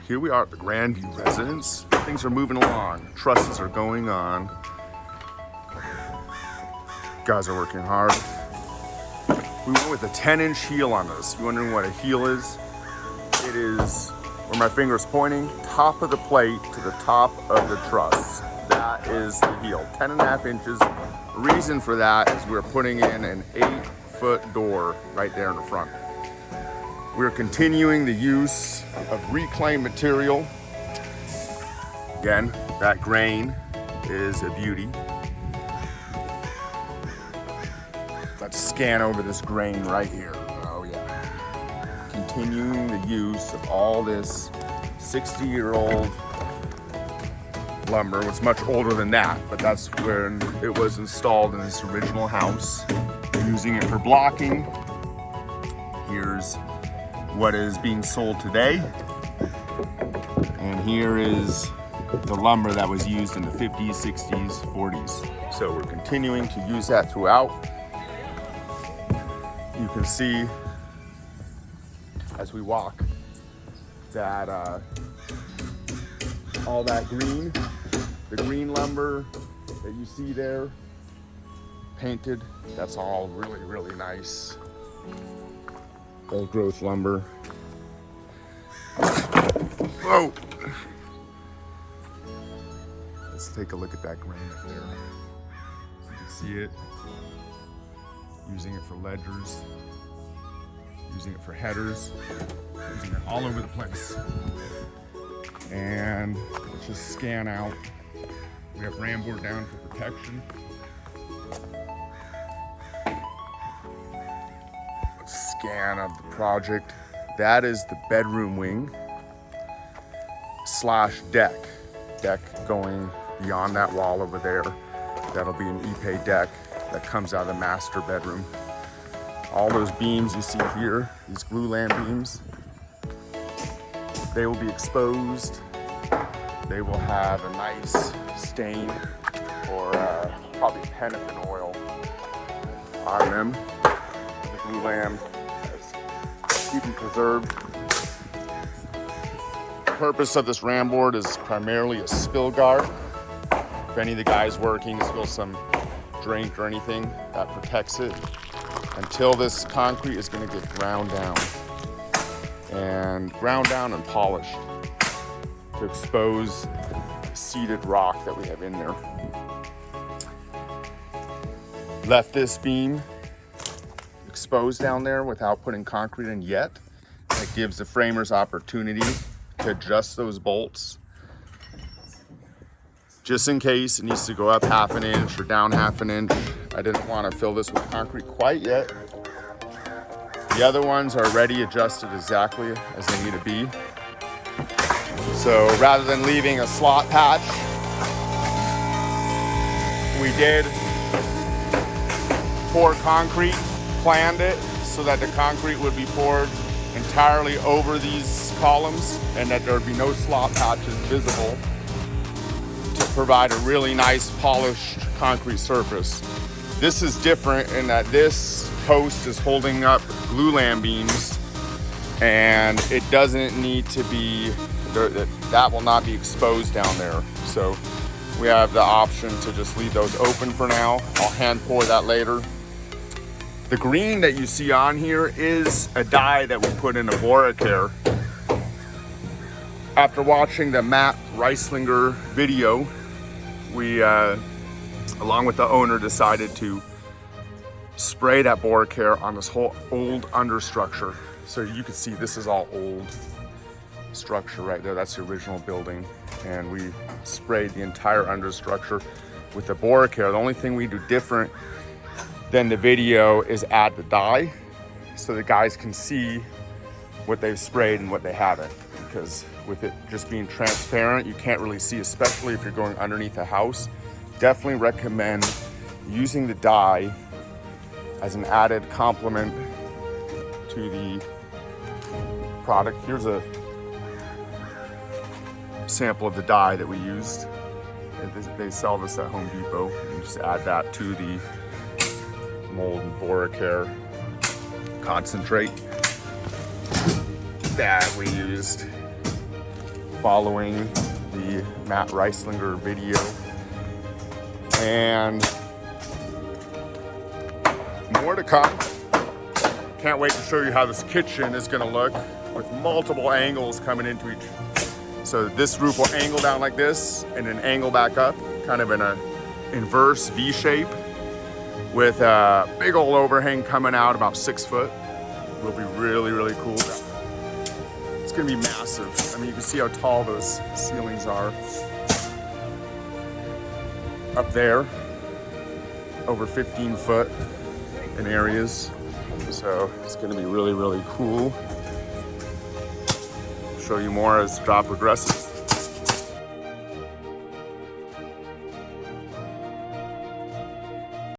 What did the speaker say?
here we are at the Grandview residence. Things are moving along. Trusses are going on. Guys are working hard. We went with a 10-inch heel on this. You're wondering what a heel is? It is, where my finger is pointing, top of the plate to the top of the truss. That is the heel, 10.5 inches. The reason for that is we're putting in an 8-foot door right there in the front. We're continuing the use of reclaimed material. Again, that grain is a beauty. Let's scan over this grain right here. Oh yeah. Continuing the use of all this 60-year-old lumber. It's much older than that, but that's when it was installed in this original house. Using it for blocking. Here's what is being sold today. And here is the lumber that was used in the 50s, 60s, 40s. So we're continuing to use that throughout. You can see as we walk that all that green, the green lumber that you see there, painted, that's all really, really nice. Old growth lumber. Whoa! Let's take a look at that grain up there. You can see it. Using it for ledgers, using it for headers, using it all over the place. And let's just scan out. We have ram board down for protection. Scan of the project. That is the bedroom wing / deck. Deck going beyond that wall over there. That'll be an Ipe deck that comes out of the master bedroom. All those beams you see here, these Glu-lam beams, they will be exposed. They will have a nice stain or probably paraffin oil on them. The Glu-lam keep them preserved. The purpose of this ram board is primarily a spill guard. If any of the guys working spill some drink or anything, that protects it until this concrete is going to get ground down and polished to expose the seeded rock that we have in there. Left this beam exposed down there without putting concrete in yet. That gives the framers opportunity to adjust those bolts just in case it needs to go up 1/2 inch or down 1/2 inch. I didn't want to fill this with concrete quite yet. The other ones are already adjusted exactly as they need to be. So rather than leaving a slot patch, we did pour concrete, planned it so that the concrete would be poured entirely over these columns and that there would be no slot patches visible to provide a really nice polished concrete surface. This is different in that this post is holding up Glu-lam beams and it doesn't need to be, that will not be exposed down there. So we have the option to just leave those open for now. I'll hand pour that later. The green that you see on here is a dye that we put in a Bora care. After watching the Matt Reislinger video, we, along with the owner, decided to spray that Bora care on this whole old understructure. So you can see this is all old structure right there. That's the original building. And we sprayed the entire understructure with the Bora care. The only thing we do different than the video is add the dye so the guys can see what they've sprayed and what they haven't. Because with it just being transparent, you can't really see, especially if you're going underneath a house. Definitely recommend using the dye as an added complement to the product. Here's a sample of the dye that we used. They sell this at Home Depot. You just add that to the mold and Bora care concentrate that we used. following the Matt Reislinger video. And more to come. Can't wait to show you how this kitchen is gonna look with multiple angles coming into each. So this roof will angle down like this and then angle back up, kind of in a inverse V shape with a big old overhang coming out about 6 foot. Will be really, really cool. It's gonna be massive. I mean, you can see how tall those ceilings are. Up there, over 15 foot in areas. So it's gonna be really, really cool. Show you more as the job progresses.